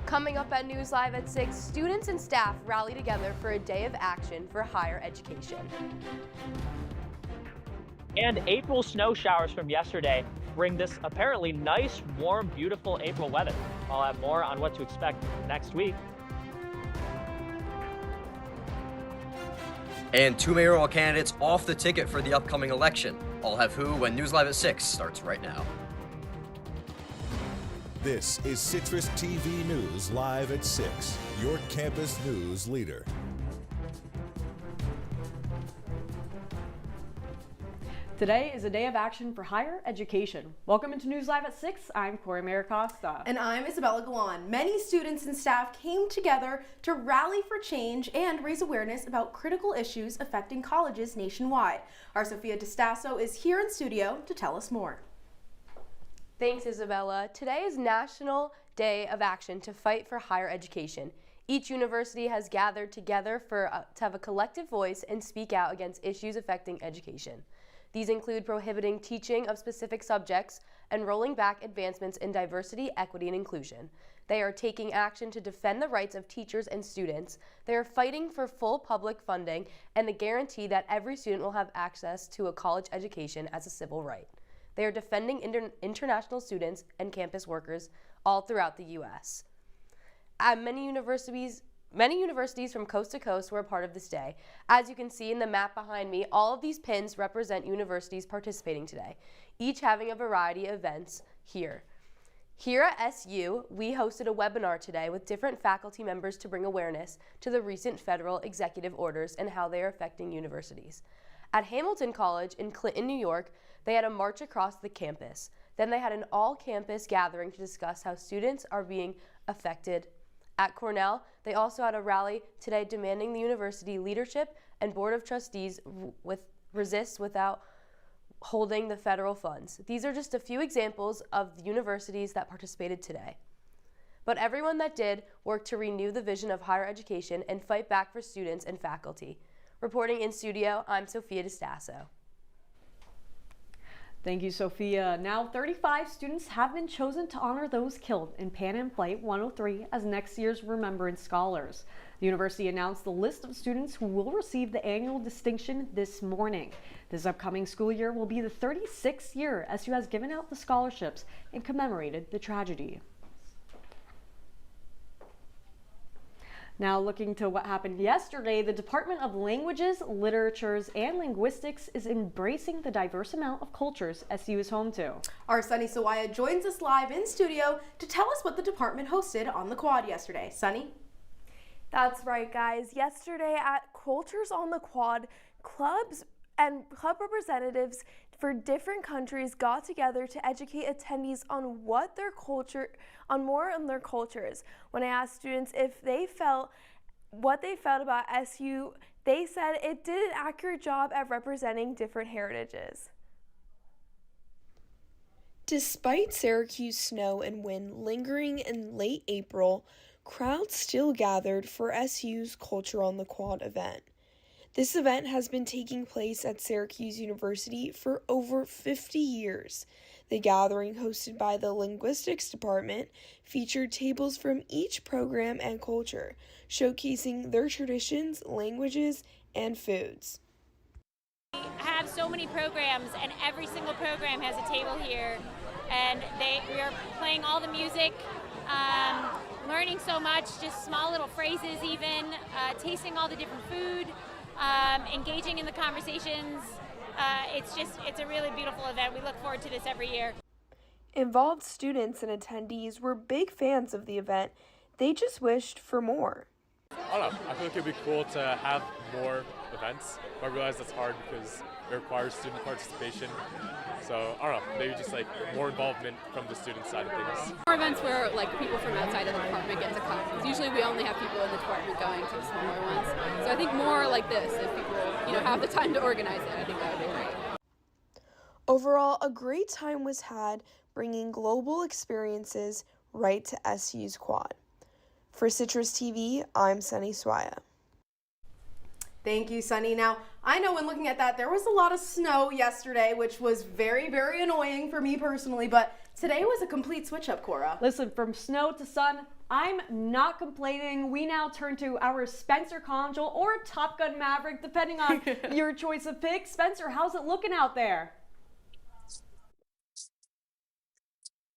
Coming up at News Live at 6, students and staff rally together for a day of action for higher education. And April snow showers from yesterday bring this apparently nice, warm, beautiful April weather. I'll have more on what to expect next week. And 2 mayoral candidates off the ticket for the upcoming election. I'll have who when News Live at 6 starts right now. This is Citrus TV News Live at 6, your campus news leader. Today is a day of action for higher education. Welcome into News Live at 6. I'm Cora Mayer-Costa. And I'm Isabella Galan. Many students and staff came together to rally for change and raise awareness about critical issues affecting colleges nationwide. Our Sophia DeStasso is here in studio to tell us more. Thanks, Isabella. Today is National Day of Action to fight for higher education. Each university has gathered together to have a collective voice and speak out against issues affecting education. These include prohibiting teaching of specific subjects and rolling back advancements in diversity, equity, and inclusion. They are taking action to defend the rights of teachers and students. They are fighting for full public funding and the guarantee that every student will have access to a college education as a civil right. They are defending international students and campus workers all throughout the U.S. At many universities from coast to coast were a part of this day. As you can see in the map behind me, all of these pins represent universities participating today, each having a variety of events here. Here at SU, we hosted a webinar today with different faculty members to bring awareness to the recent federal executive orders and how they are affecting universities. At Hamilton College in Clinton, New York, they had a march across the campus. Then they had an all-campus gathering to discuss how students are being affected. At Cornell, they also had a rally today demanding the university leadership and board of trustees resist without holding the federal funds. These are just a few examples of the universities that participated today. But everyone that did worked to renew the vision of higher education and fight back for students and faculty. Reporting in studio, I'm Sophia DeStasso. Thank you, Sophia. Now, 35 students have been chosen to honor those killed in Pan Am Flight 103 as next year's Remembrance Scholars. The university announced the list of students who will receive the annual distinction this morning. This upcoming school year will be the 36th year SU has given out the scholarships and commemorated the tragedy. Now looking to what happened yesterday, the Department of Languages, Literatures, and Linguistics is embracing the diverse amount of cultures SU is home to. Our Sunny Sawaya joins us live in studio to tell us what the department hosted on the quad yesterday. Sunny? That's right, guys. Yesterday at Cultures on the Quad, clubs and club representatives for different countries got together to educate attendees on more on their cultures. When I asked students if they felt what they felt about SU, they said it did an accurate job at representing different heritages. Despite Syracuse snow and wind lingering in late April, crowds still gathered for SU's Culture on the Quad event. This event has been taking place at Syracuse University for over 50 years. The gathering, hosted by the Linguistics Department, featured tables from each program and culture, showcasing their traditions, languages, and foods. We have so many programs, and every single program has a table here, and we are playing all the music, learning so much, just small little phrases even, tasting all the different food. Engaging in the conversations. It's a really beautiful event. We look forward to this every year. Involved students and attendees were big fans of the event. They just wished for more. I don't know. I feel like it'd be cool to have more events, but I realize that's hard because it requires student participation. So I don't know, maybe just like more involvement from the student side of things. More events where like people from outside of the department get to come. Because usually we only have people in the department going to the smaller ones. So I think more like this, if people have the time to organize it, I think that would be great. Overall, a great time was had bringing global experiences right to SU's quad. For Citrus TV, I'm Sunny Swaya. Thank you, Sunny. Now, I know when looking at that, there was a lot of snow yesterday, which was very, very annoying for me personally, but Today was a complete switch up, Cora. Listen, from snow to sun, I'm not complaining. We now turn to our Spencer Congel or Top Gun Maverick, depending on your choice of pick. Spencer, how's it looking out there?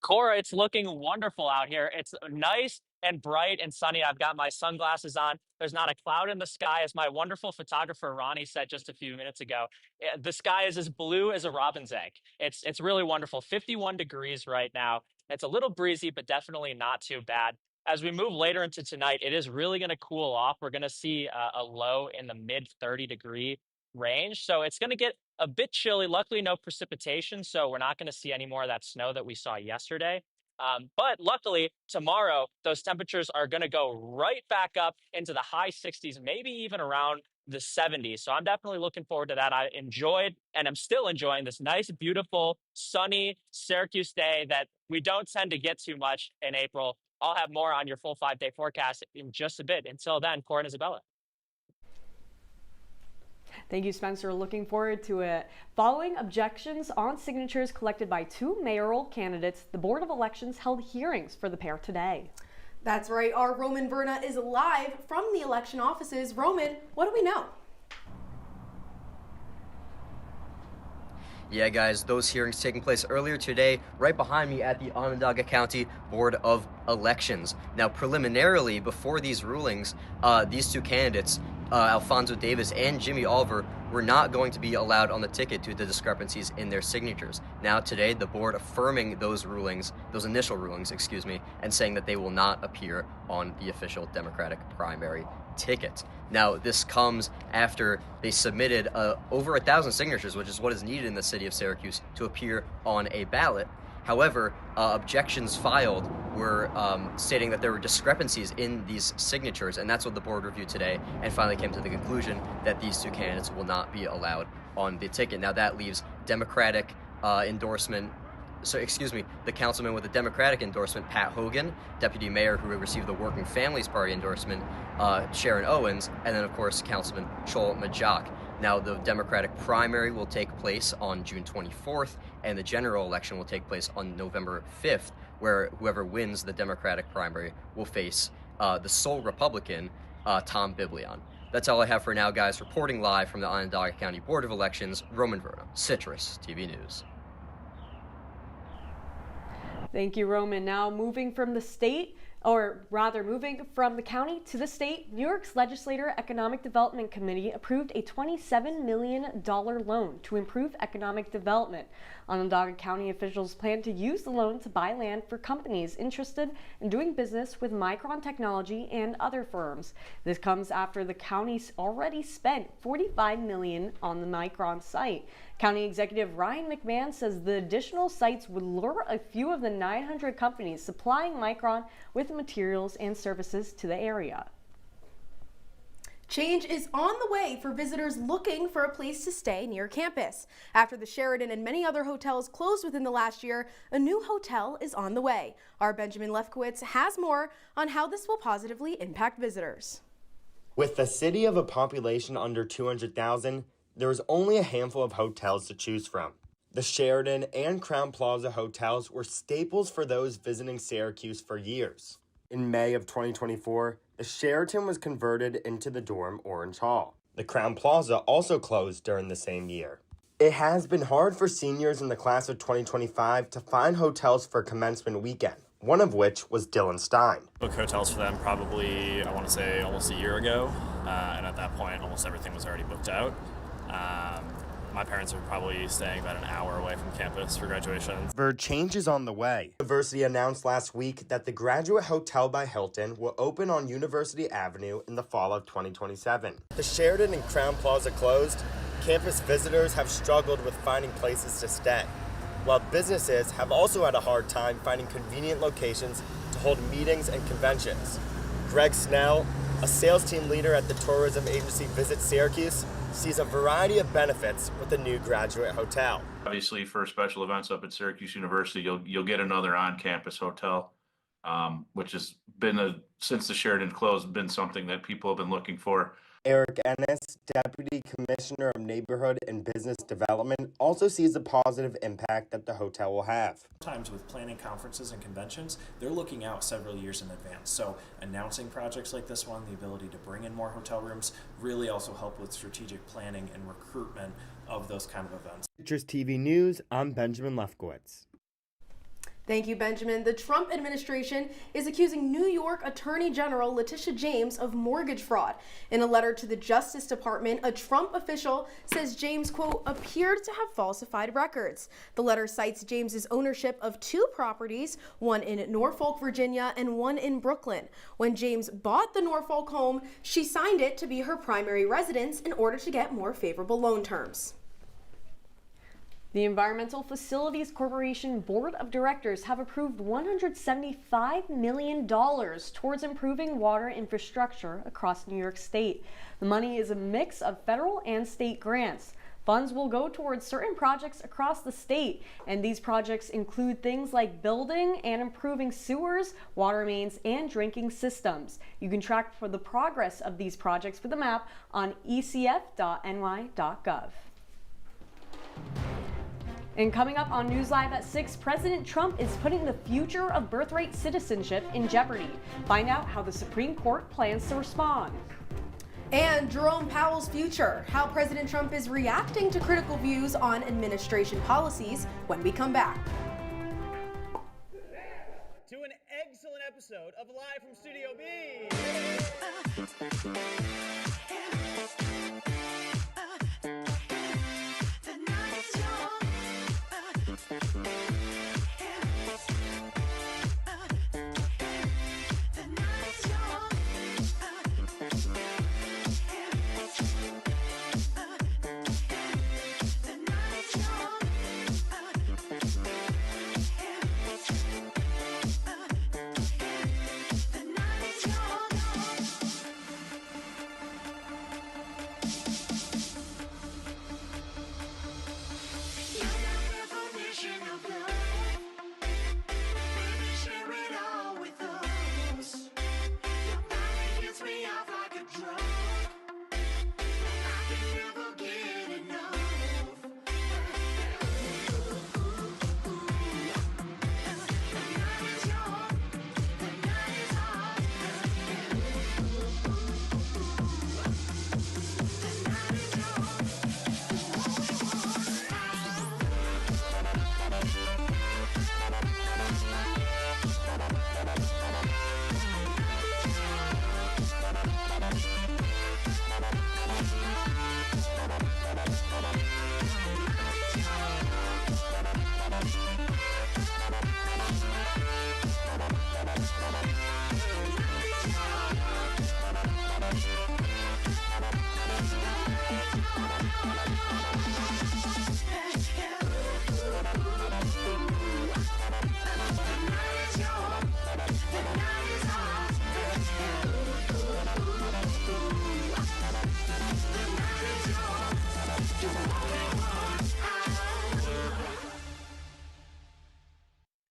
Cora, it's looking wonderful out here. It's nice and bright and sunny. I've got my sunglasses on. There's not a cloud in the sky, as my wonderful photographer Ronnie said just a few minutes ago. The sky is as blue as a robin's egg. It's really wonderful. 51 degrees right now. It's a little breezy, but definitely not too bad. As we move later into tonight, it is really going to cool off. We're going to see a low in the mid 30-degree range. So it's going to get a bit chilly. Luckily, no precipitation, so we're not going to see any more of that snow that we saw yesterday. But luckily, tomorrow, those temperatures are going to go right back up into the high 60s, maybe even around the 70s. So I'm definitely looking forward to that. I enjoyed and I'm still enjoying this nice, beautiful, sunny Syracuse day that we don't tend to get too much in April. I'll have more on your full 5-day forecast in just a bit. Until then, Cora and Isabella. Thank you, Spencer. Looking forward to it. Following objections on signatures collected by 2 mayoral candidates, the Board of Elections held hearings for the pair today. That's right. Our Roman Verna is live from the election offices. Roman, what do we know? Yeah, guys, those hearings taking place earlier today, right behind me at the Onondaga County Board of Elections. Now, preliminarily, before these rulings, these 2 candidates, Alfonso Davis and Jimmy Oliver, were not going to be allowed on the ticket due to the discrepancies in their signatures. Now, today, the board affirming those rulings, those initial rulings, and saying that they will not appear on the official Democratic primary ticket. Now, this comes after they submitted over 1,000 signatures, which is what is needed in the city of Syracuse to appear on a ballot. However, objections filed were stating that there were discrepancies in these signatures, and that's what the board reviewed today and finally came to the conclusion that these 2 candidates will not be allowed on the ticket. Now, that leaves Democratic endorsement. So, the councilman with the Democratic endorsement, Pat Hogan, deputy mayor who received the Working Families Party endorsement, Sharon Owens, and then, of course, Councilman Chol Majak. Now, the Democratic primary will take place on June 24th, and the general election will take place on November 5th, where whoever wins the Democratic primary will face the sole Republican, Tom Biblion. That's all I have for now, guys. Reporting live from the Onondaga County Board of Elections, Roman Verna, Citrus TV News. Thank you, Roman. Now moving from the state, or rather moving from the county to the state, New York's Legislature Economic Development Committee approved a $27 million loan to improve economic development. Onondaga County officials plan to use the loan to buy land for companies interested in doing business with Micron Technology and other firms. This comes after the county already spent $45 million on the Micron site. County Executive Ryan McMahon says the additional sites would lure a few of the 900 companies supplying Micron with materials and services to the area. Change is on the way for visitors looking for a place to stay near campus. After the Sheraton and many other hotels closed within the last year, a new hotel is on the way. Our Benjamin Lefkowitz has more on how this will positively impact visitors. With a city of a population under 200,000, there is only a handful of hotels to choose from. The Sheraton and Crowne Plaza hotels were staples for those visiting Syracuse for years. In May of 2024, the Sheraton was converted into the dorm Orange Hall. The Crowne Plaza also closed during the same year. It has been hard for seniors in the class of 2025 to find hotels for commencement weekend, one of which was Dylan Stein. Booked hotels for them probably, I want to say, almost a year ago, and at that point, almost everything was already booked out. My parents are probably staying about an hour away from campus for graduation. Change is on the way. The university announced last week that the Graduate Hotel by Hilton will open on University Avenue in the fall of 2027. The Sheraton and Crowne Plaza closed. Campus visitors have struggled with finding places to stay, while businesses have also had a hard time finding convenient locations to hold meetings and conventions. Greg Snell, a sales team leader at the tourism agency Visit Syracuse, sees a variety of benefits with the new Graduate Hotel. Obviously, for special events up at Syracuse University, you'll get another on-campus hotel, which has been since the Sheraton closed, been something that people have been looking for. Eric Ennis, Deputy Commissioner of Neighborhood and Business Development, also sees the positive impact that the hotel will have. Sometimes with planning conferences and conventions, they're looking out several years in advance. So announcing projects like this one, the ability to bring in more hotel rooms, really also help with strategic planning and recruitment of those kind of events. Citrus TV News, I'm Benjamin Lefkowitz. Thank you, Benjamin. The Trump administration is accusing New York Attorney General Letitia James of mortgage fraud. In a letter to the Justice Department, a Trump official says James, quote, appeared to have falsified records. The letter cites James's ownership of 2 properties, one in Norfolk, Virginia, and one in Brooklyn. When James bought the Norfolk home, she signed it to be her primary residence in order to get more favorable loan terms. The Environmental Facilities Corporation Board of Directors have approved $175 million towards improving water infrastructure across New York State. The money is a mix of federal and state grants. Funds will go towards certain projects across the state, and these projects include things like building and improving sewers, water mains, and drinking systems. You can track for the progress of these projects with a map on ecf.ny.gov. And coming up on News Live at 6, President Trump is putting the future of birthright citizenship in jeopardy. Find out how the Supreme Court plans to respond. And Jerome Powell's future, how President Trump is reacting to critical views on administration policies when we come back. To an excellent episode of Live from Studio B.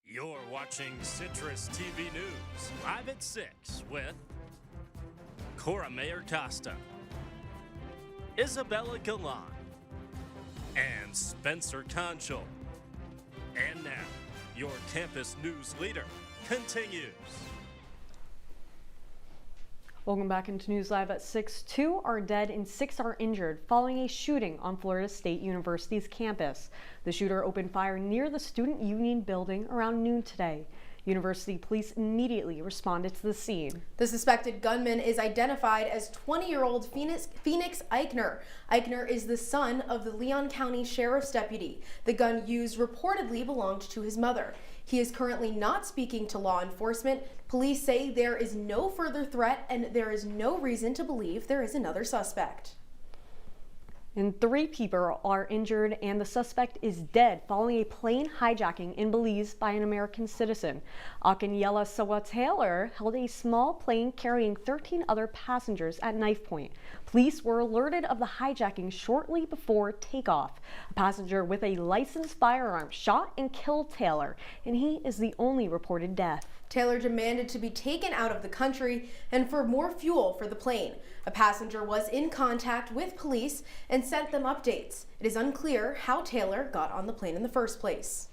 You're watching Citrus TV News, live at 6 with Cora Mayer-Costa, Isabella Galan, and Spencer Congel. And now, your campus news leader continues. Welcome back into News Live at 6. 2 are dead and 6 are injured following a shooting on Florida State University's campus. The shooter opened fire near the Student Union building around noon today. University police immediately responded to the scene. The suspected gunman is identified as 20-year-old Phoenix Eichner. Eichner is the son of the Leon County Sheriff's deputy. The gun used reportedly belonged to his mother. He is currently not speaking to law enforcement. Police say there is no further threat and there is no reason to believe there is another suspect. And 3 people are injured and the suspect is dead following a plane hijacking in Belize by an American citizen. Akanyela Sawa-Taylor held a small plane carrying 13 other passengers at knife point. Police were alerted of the hijacking shortly before takeoff. A passenger with a licensed firearm shot and killed Taylor, and he is the only reported death. Taylor demanded to be taken out of the country and for more fuel for the plane. A passenger was in contact with police and sent them updates. It is unclear how Taylor got on the plane in the first place.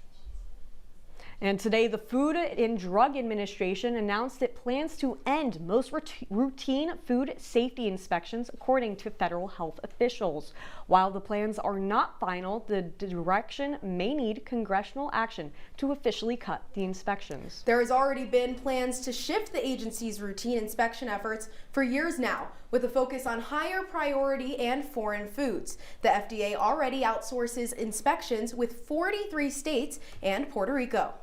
And today, the Food and Drug Administration announced it plans to end most routine food safety inspections, according to federal health officials. While the plans are not final, the direction may need congressional action to officially cut the inspections. There has already been plans to shift the agency's routine inspection efforts for years now, with a focus on higher priority and foreign foods. The FDA already outsources inspections with 43 states and Puerto Rico.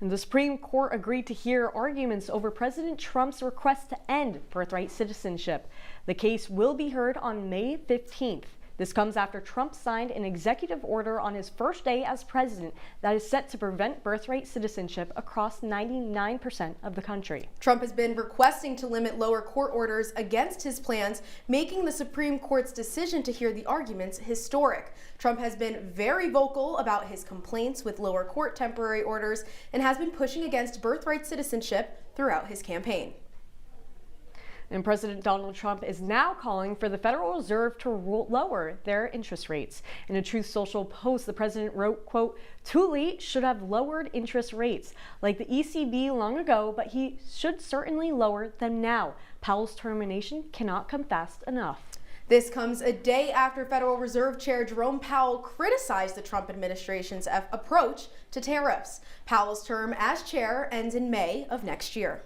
And the Supreme Court agreed to hear arguments over President Trump's request to end birthright citizenship. The case will be heard on May 15th. This comes after Trump signed an executive order on his first day as president that is set to prevent birthright citizenship across 99% of the country. Trump has been requesting to limit lower court orders against his plans, making the Supreme Court's decision to hear the arguments historic. Trump has been very vocal about his complaints with lower court temporary orders and has been pushing against birthright citizenship throughout his campaign. And President Donald Trump is now calling for the Federal Reserve to lower their interest rates. In a Truth Social post, the president wrote, quote, "Too late should have lowered interest rates like the ECB long ago, but he should certainly lower them now. Powell's termination cannot come fast enough." This comes a day after Federal Reserve Chair Jerome Powell criticized the Trump administration's approach to tariffs. Powell's term as chair ends in May of next year.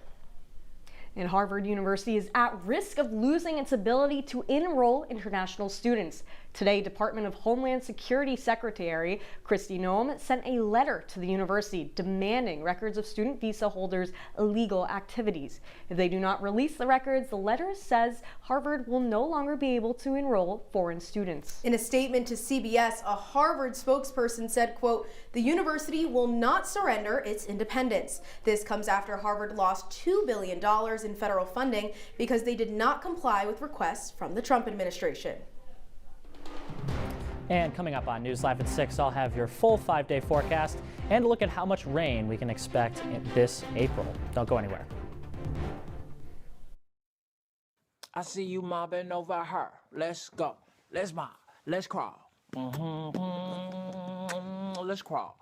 And Harvard University is at risk of losing its ability to enroll international students. Today, Department of Homeland Security Secretary Kristi Noem sent a letter to the university demanding records of student visa holders' illegal activities. If they do not release the records, the letter says Harvard will no longer be able to enroll foreign students. In a statement to CBS, a Harvard spokesperson said, quote, "The university will not surrender its independence." This comes after Harvard lost $2 billion in federal funding because they did not comply with requests from the Trump administration. And coming up on News Live at 6, I'll have your full 5-day forecast and a look at how much rain we can expect this April. Don't go anywhere. I see you mobbing over her. Let's go. Let's mob. Let's crawl. Let's crawl.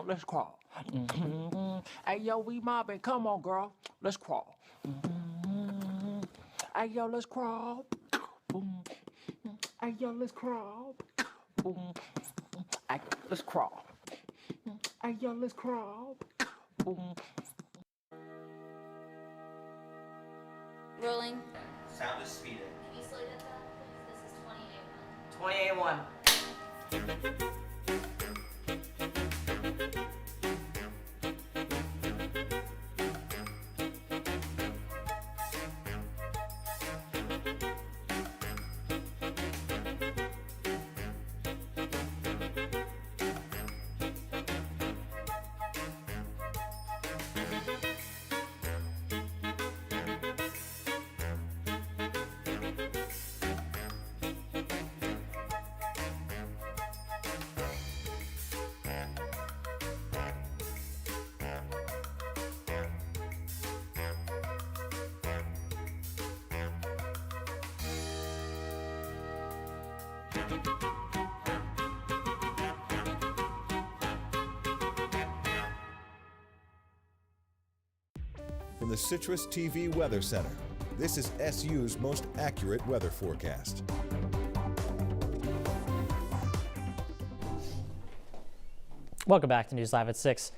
Let's crawl. Hey, yo, we mobbing. Come on, girl. Let's crawl. Hey, yo, let's crawl. Hey, yo, let's crawl. Hey, let's crawl. Hey, yo, let's crawl. Rolling. Sound is speeding. Can you slow that down, please? This is 28-1. 28-1. From the CitrusTV Weather Center, this is SU's most accurate weather forecast. Welcome back to News Live at 6.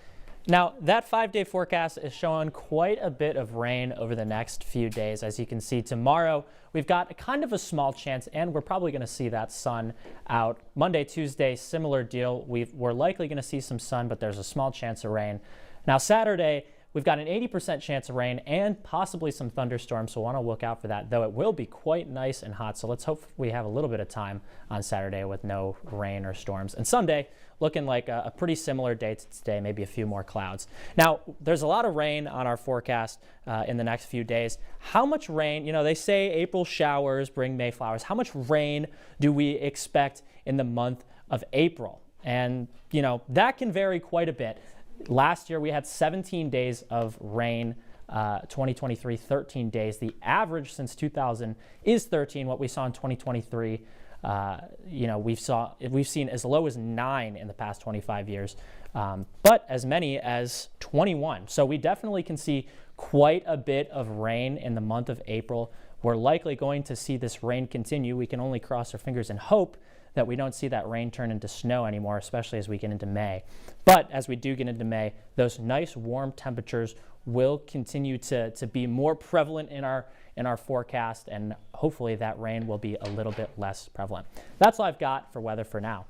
Now, that 5-day forecast is showing quite a bit of rain over the next few days. As you can see, tomorrow we've got kind of a small chance, and we're probably going to see that sun out. Monday, Tuesday, similar deal. We're likely going to see some sun, but there's a small chance of rain. Now, Saturday, we've got an 80% chance of rain and possibly some thunderstorms, so want to look out for that, though it will be quite nice and hot. So let's hope we have a little bit of time on Saturday with no rain or storms. And Sunday, looking like a pretty similar day to today, maybe a few more clouds. Now, there's a lot of rain on our forecast in the next few days. How much rain, you know, they say April showers bring May flowers. How much rain do we expect in the month of April? And, you know, that can vary quite a bit. Last year we had 17 days of rain. 2023, 13 days. The average since 2000 is 13. What we saw in 2023, we've seen as low as 9 in the past 25 years, but as many as 21. So we definitely can see quite a bit of rain in the month of April. We're likely going to see this rain continue. We can only cross our fingers and hope that we don't see that rain turn into snow anymore, especially as we get into May. But as we do get into May, those nice warm temperatures will continue to be more prevalent in our forecast, and hopefully that rain will be a little bit less prevalent. That's all I've got for weather for now.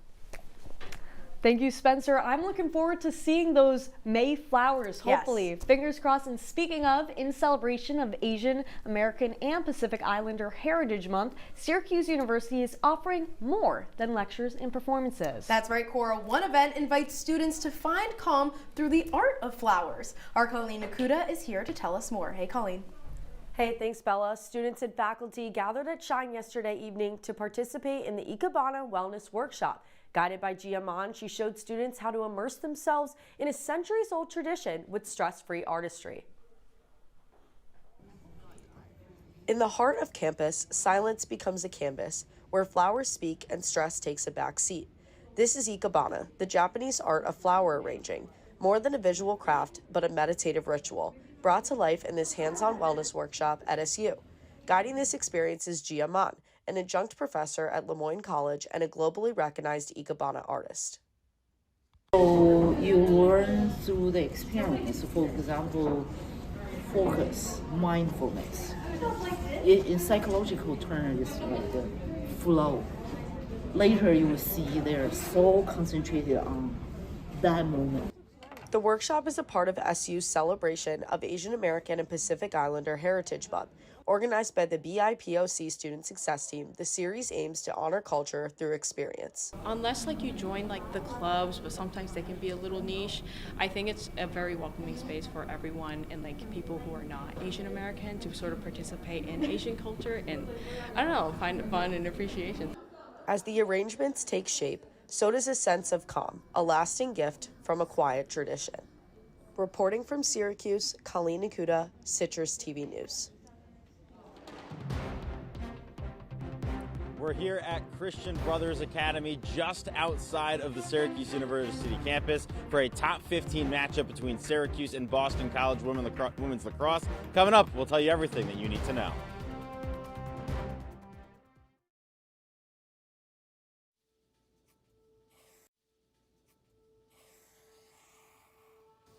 Thank you, Spencer. I'm looking forward to seeing those May flowers, hopefully. Yes. Fingers crossed. And speaking of, in celebration of Asian American and Pacific Islander Heritage Month, Syracuse University is offering more than lectures and performances. That's right, Cora. One event invites students to find calm through the art of flowers. Our Colleen Nakuda is here to tell us more. Hey, Colleen. Hey, thanks, Bella. Students and faculty gathered at Shine yesterday evening to participate in the Ikebana Wellness Workshop. Guided by Gia Mon, she showed students how to immerse themselves in a centuries-old tradition with stress-free artistry. In the heart of campus, silence becomes a canvas where flowers speak and stress takes a back seat. This is Ikebana, the Japanese art of flower arranging, more than a visual craft, but a meditative ritual, brought to life in this hands-on wellness workshop at SU. Guiding this experience is Gia Mon, an adjunct professor at Lemoyne College and a globally recognized Ikebana artist. So you learn through the experience, for example, focus, mindfulness. In psychological terms, it's like the flow. Later you will see they're so concentrated on that moment. The workshop is a part of SU's celebration of Asian American and Pacific Islander Heritage Month. Organized by the BIPOC Student Success Team, the series aims to honor culture through experience. Unless you join the clubs, but sometimes they can be a little niche, I think it's a very welcoming space for everyone and people who are not Asian American to sort of participate in Asian culture and, I don't know, find fun and appreciation. As the arrangements take shape, so does a sense of calm, a lasting gift from a quiet tradition. Reporting from Syracuse, Colleen Nakuda, CitrusTV News. We're here at Christian Brothers Academy just outside of the Syracuse University campus for a top 15 matchup between Syracuse and Boston College women's lacrosse. Coming up, we'll tell you everything that you need to know.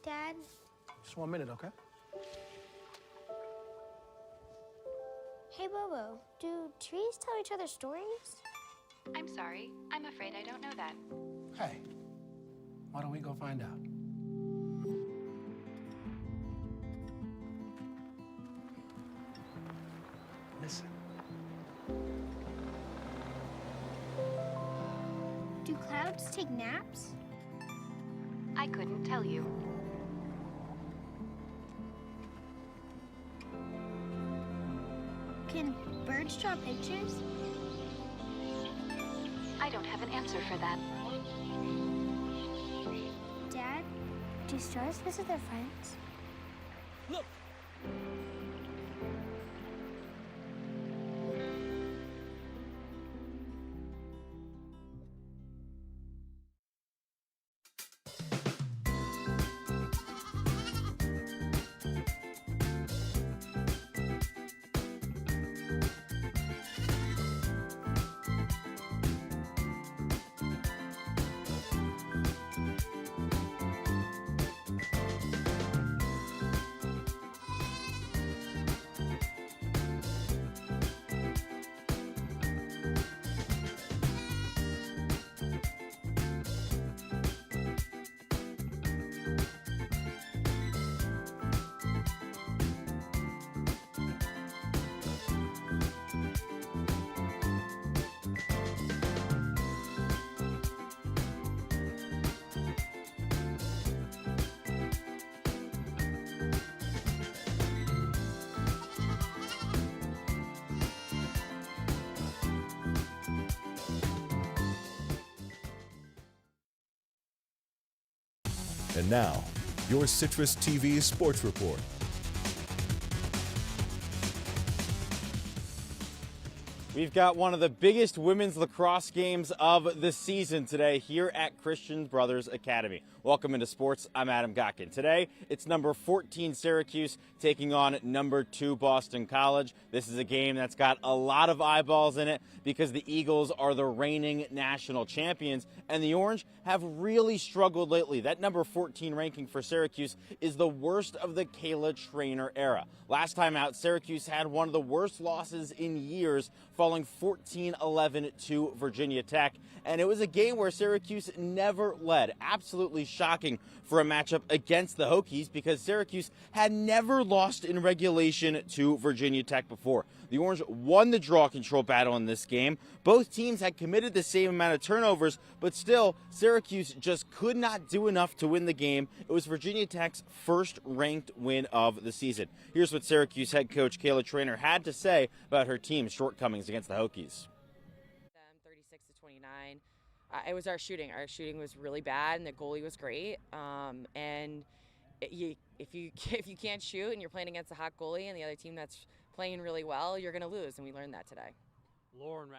Dad? Just 1 minute, okay? Hey, Bobo, do trees tell each other stories? I'm sorry. I'm afraid I don't know that. Hey, why don't we go find out? Listen. Do clouds take naps? I couldn't tell you. Can birds draw pictures? I don't have an answer for that. Dad, do stars visit their friends? Look! And now, your Citrus TV Sports Report. We've got one of the biggest women's lacrosse games of the season today here at Christian Brothers Academy. Welcome into sports. I'm Adam Gotkin. Today, it's number 14 Syracuse taking on number 2 Boston College. This is a game that's got a lot of eyeballs in it because the Eagles are the reigning national champions, and the Orange have really struggled lately. That number 14 ranking for Syracuse is the worst of the Kayla Trainer era. Last time out, Syracuse had one of the worst losses in years, falling 14-11 to Virginia Tech. And it was a game where Syracuse never led. Absolutely shocking for a matchup against the Hokies because Syracuse had never lost in regulation to Virginia Tech before. The Orange won the draw control battle in this game. Both teams had committed the same amount of turnovers, but still, Syracuse just could not do enough to win the game. It was Virginia Tech's first-ranked win of the season. Here's what Syracuse head coach Kayla Trainer had to say about her team's shortcomings against the Hokies. 36-29. It was our shooting. Our shooting was really bad, and the goalie was great. If you can't shoot and you're playing against a hot goalie and the other team that's playing really well, you're going to lose, and we learned that today. Lauren.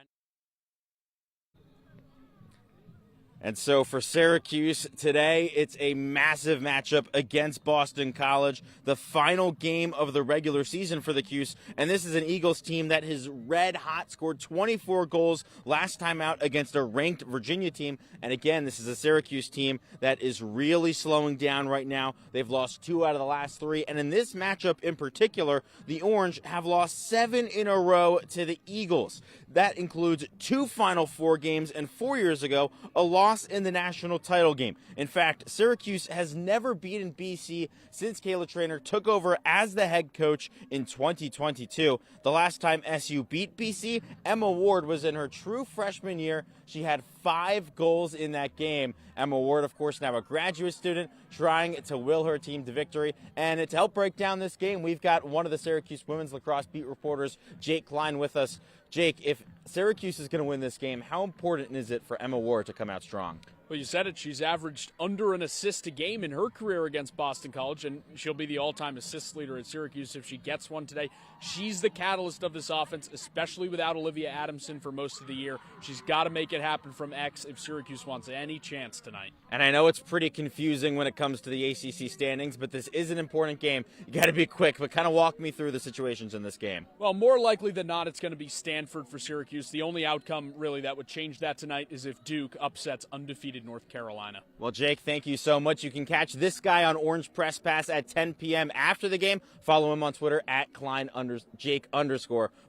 And so for Syracuse today, it's a massive matchup against Boston College, the final game of the regular season for the Cuse. And this is an Eagles team that is red hot, scored 24 goals last time out against a ranked Virginia team. And again, this is a Syracuse team that is really slowing down right now. They've lost 2 out of the last 3. And in this matchup in particular, the Orange have lost 7 in a row to the Eagles. That includes 2 Final Four games and 4 years ago, a loss in the national title game. In fact, Syracuse has never beaten BC since Kayla Trainer took over as the head coach in 2022. The last time SU beat BC, Emma Ward was in her true freshman year. She had 5 goals in that game. Emma Ward, of course, now a graduate student, trying to will her team to victory. And to help break down this game, we've got one of the Syracuse women's lacrosse beat reporters, Jake Klein, with us. Jake, if Syracuse is going to win this game, how important is it for Emma Ward to come out strong? Well, you said it. She's averaged under an assist a game in her career against Boston College, and she'll be the all-time assist leader at Syracuse if she gets one today. She's the catalyst of this offense, especially without Olivia Adamson for most of the year. She's got to make it happen from X if Syracuse wants any chance tonight. And I know it's pretty confusing when it comes to the ACC standings, but this is an important game. You got to be quick, but kind of walk me through the situations in this game. Well, more likely than not, it's going to be Stanford for Syracuse. The only outcome, really, that would change that tonight is if Duke upsets undefeated North Carolina. Well, Jake, thank you so much. You can catch this guy on Orange Press Pass at 10 p.m. after the game. Follow him on Twitter at Jake_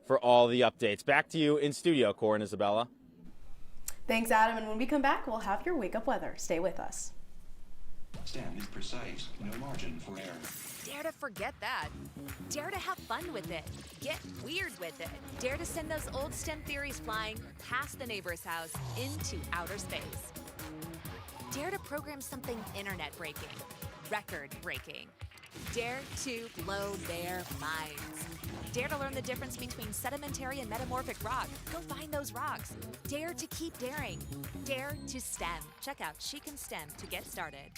for all the updates. Back to you in studio, Cora and Isabella. Thanks, Adam. And when we come back, we'll have your wake-up weather. Stay with us. Stand is precise, no margin for error. Dare to forget that. Dare to have fun with it. Get weird with it. Dare to send those old STEM theories flying past the neighbor's house into outer space. Dare to program something internet-breaking, record-breaking. Dare to blow their minds. Dare to learn the difference between sedimentary and metamorphic rock. Go find those rocks. Dare to keep daring. Dare to STEM. Check out She Can STEM to get started.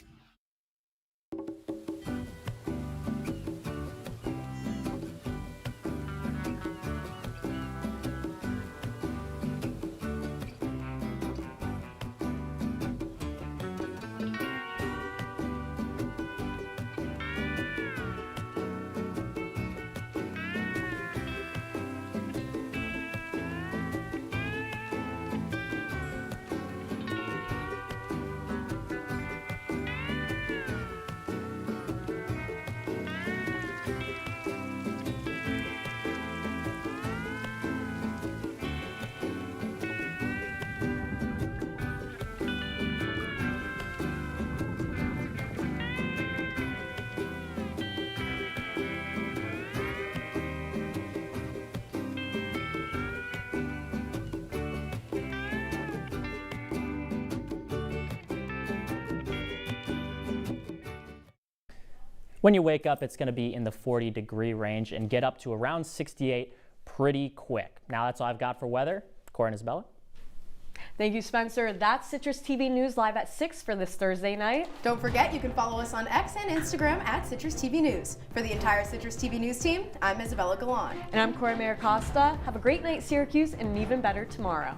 When you wake up, it's going to be in the 40-degree range and get up to around 68 pretty quick. Now that's all I've got for weather. Cora and Isabella. Thank you, Spencer. That's Citrus TV News live at 6 for this Thursday night. Don't forget, you can follow us on X and Instagram at CitrusTV News. For the entire Citrus TV News team, I'm Isabella Galan. And I'm Cora Mayer-Costa. Have a great night, Syracuse, and an even better tomorrow.